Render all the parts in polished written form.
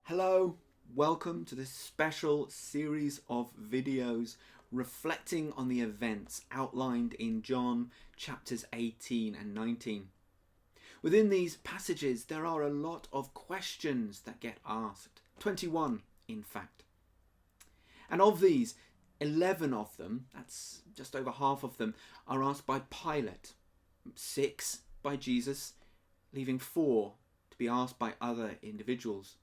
Hello, welcome to this special series of videos reflecting on the events outlined in John chapters 18 and 19. Within these passages there are a lot of questions that get asked, 21 in fact. And of these, 11 of them, that's just over half of them, are asked by Pilate, 6 by Jesus, leaving 4 to be asked by other individuals.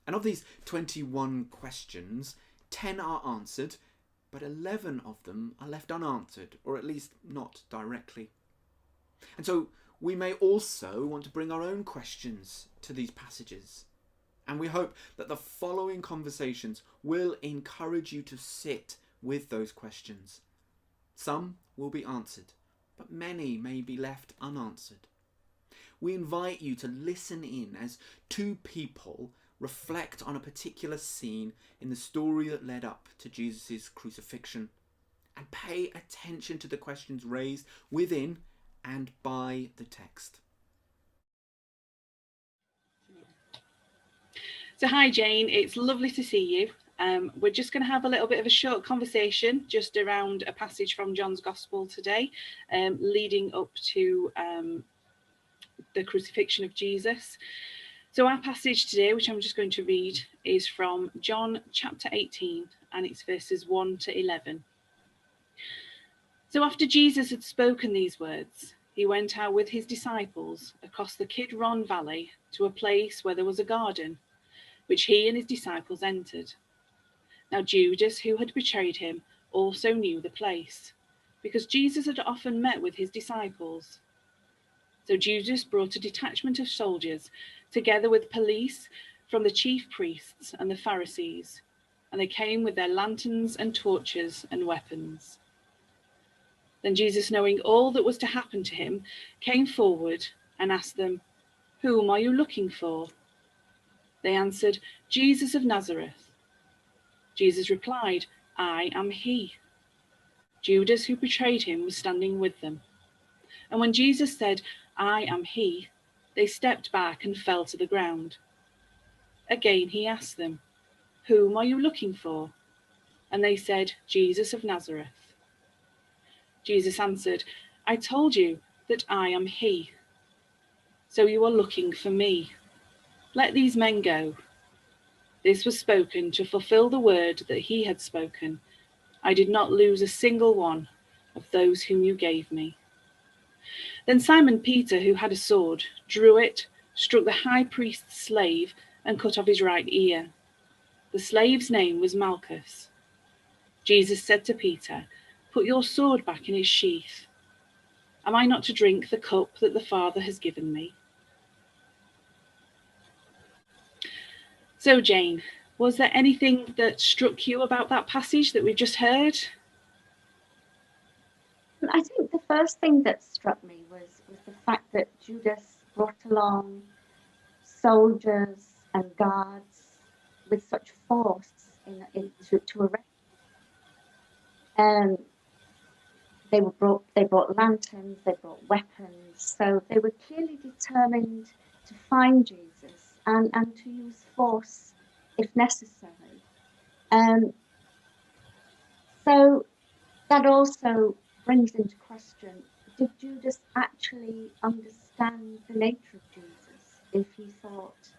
And of these 21 questions, 10 are answered, but 11 of them are left unanswered, or at least not directly. And so we may also want to bring our own questions to these passages. And we hope that the following conversations will encourage you to sit with those questions. Some will be answered, but many may be left unanswered. We invite you to listen in as two people reflect on a particular scene in the story that led up to Jesus' crucifixion, and pay attention to the questions raised within and by the text. So hi Jane, it's lovely to see you. We're just going to have a little bit of a short conversation just around a passage from John's Gospel today, leading up to the crucifixion of Jesus. So our passage today, which I'm just going to read, is from John chapter 18, and it's verses 1 to 11. So after Jesus had spoken these words, he went out with his disciples across the Kidron Valley to a place where there was a garden, which he and his disciples entered. Now Judas, who had betrayed him, also knew the place, because Jesus had often met with his disciples. So Judas brought a detachment of soldiers, together with police from the chief priests and the Pharisees, and they came with their lanterns and torches and weapons. Then Jesus, knowing all that was to happen to him, came forward and asked them, "Whom are you looking for?" They answered, "Jesus of Nazareth." Jesus replied, "I am he." Judas, who betrayed him, was standing with them. And when Jesus said, "I am he," they stepped back and fell to the ground. Again he asked them, "Whom are you looking for?" And they said, "Jesus of Nazareth." Jesus answered, "I told you that I am he. So you are looking for me. Let these men go." This was spoken to fulfill the word that he had spoken. "I did not lose a single one of those whom you gave me." Then Simon Peter, who had a sword, drew it, struck the high priest's slave, and cut off his right ear. The slave's name was Malchus. Jesus said to Peter, "Put your sword back in its sheath. Am I not to drink the cup that the Father has given me?" So Jane, was there anything that struck you about that passage that we've just heard? I think the first thing that struck me was the fact that Judas brought along soldiers and guards with such force to arrest him. They brought lanterns, they brought weapons, so they were clearly determined to find Jesus and to use force if necessary. So that also brings into question, did Judas actually understand the nature of Jesus if he thought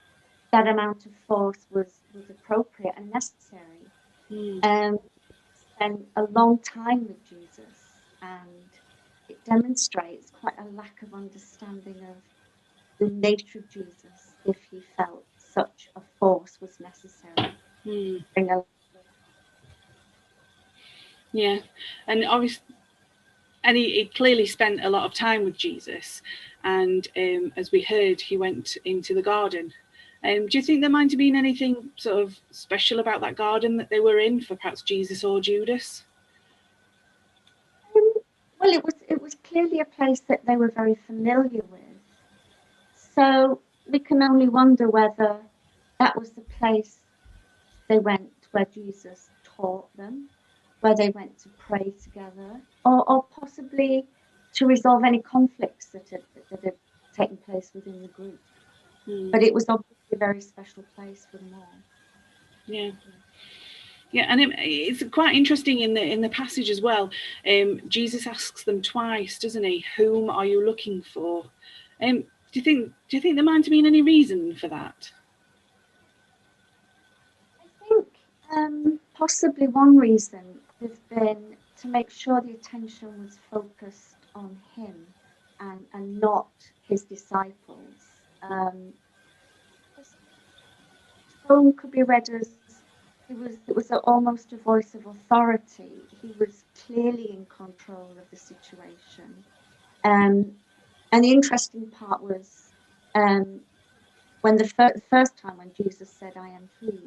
that amount of force was appropriate and necessary? Spent a long time with Jesus, and it demonstrates quite a lack of understanding of the nature of Jesus if he felt such a force was necessary. Yeah, and obviously, and he clearly spent a lot of time with Jesus, and as we heard, he went into the garden. Do you think there might have been anything sort of special about that garden that they were in for perhaps Jesus or Judas? Well, it was clearly a place that they were very familiar with. So we can only wonder whether that was the place they went where Jesus taught them, where they went to pray together, or possibly to resolve any conflicts that had taken place within the group. But it was obviously a very special place for them all. Yeah. Yeah, and it's quite interesting in the passage as well. Jesus asks them twice, doesn't he? Whom are you looking for? Do you think there might have been any reason for that? I think possibly one reason has been to make sure the attention was focused on him and not his disciples. Tone could be read as it was almost a voice of authority. He was clearly in control of the situation. And the interesting part was when the first time when Jesus said, "I am he,"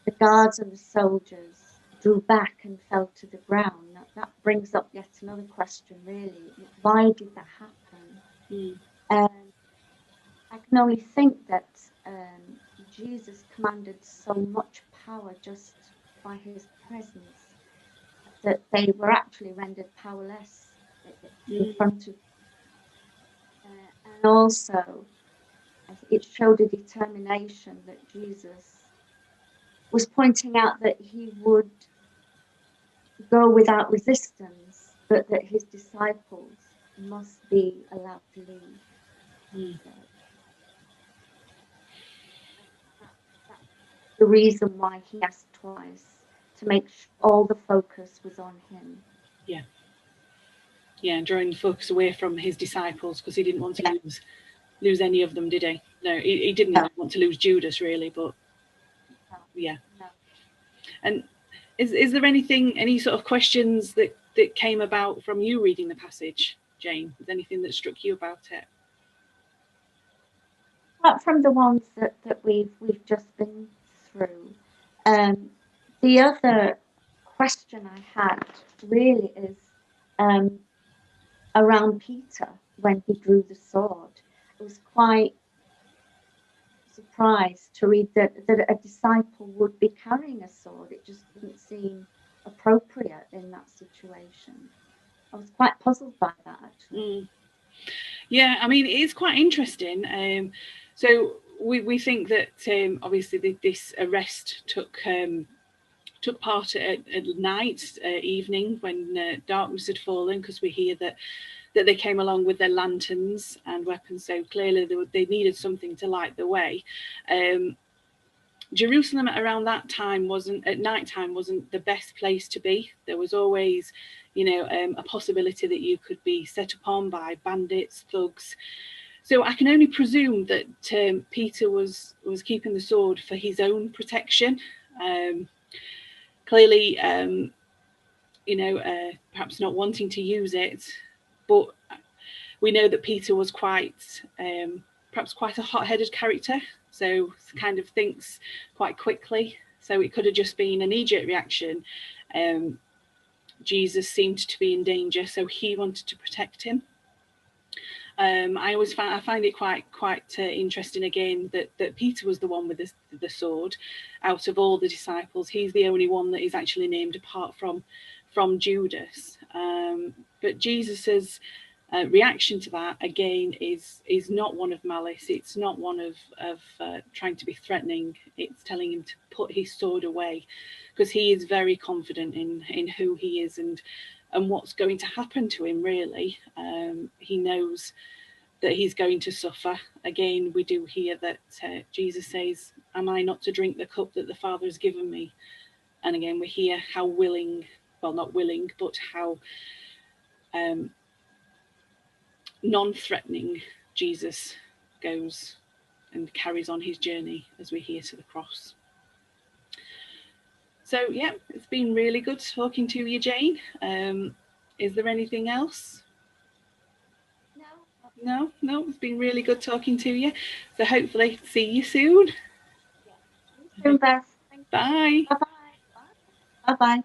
the guards and the soldiers drew back and fell to the ground. That brings up yet another question, really. Why did that happen? I can only think that Jesus commanded so much power just by his presence that they were actually rendered powerless in front of. And also, it showed a determination that Jesus was pointing out that he would go without resistance, but that his disciples must be allowed to leave. So that's the reason why he asked twice, to make sure all the focus was on him. Yeah. Yeah, drawing the focus away from his disciples, because he didn't want to lose any of them, did he? No, he didn't even want to lose Judas, really, but yeah. No. And is there any sort of questions that came about from you reading the passage, Jane? Is there anything that struck you about it? Apart from the ones that we've just been through, the other question I had really is around Peter when he drew the sword. I was quite surprised to read that a disciple would be carrying a sword. It just didn't seem appropriate in that situation. I was quite puzzled by that, actually. Yeah, I mean, it is quite interesting. So we think that obviously this arrest took part at night, evening, when darkness had fallen, because we hear that they came along with their lanterns and weapons, so clearly they needed something to light the way. Jerusalem around that time at night time wasn't the best place to be. There was always, a possibility that you could be set upon by bandits, thugs. So I can only presume that Peter was keeping the sword for his own protection. Clearly, perhaps not wanting to use it, but we know that Peter was perhaps quite a hot-headed character, so kind of thinks quite quickly. So it could have just been a knee-jerk reaction. Jesus seemed to be in danger, so he wanted to protect him. I find it quite interesting again that Peter was the one with the sword out of all the disciples. He's the only one that is actually named apart from Judas. But Jesus's reaction to that again is not one of malice. It's not one of trying to be threatening. It's telling him to put his sword away, because he is very confident in who he is and what's going to happen to him, really. He knows that he's going to suffer. Again, we do hear that Jesus says, "Am I not to drink the cup that the Father has given me?" And again, we hear how not willing, but how non-threatening Jesus goes and carries on his journey as we hear to the cross. So yeah, it's been really good talking to you, Jane. Is there anything else? No, it's been really good talking to you. So hopefully see you soon. Yeah. See you soon, Beth. Bye. Bye-bye. Bye-bye.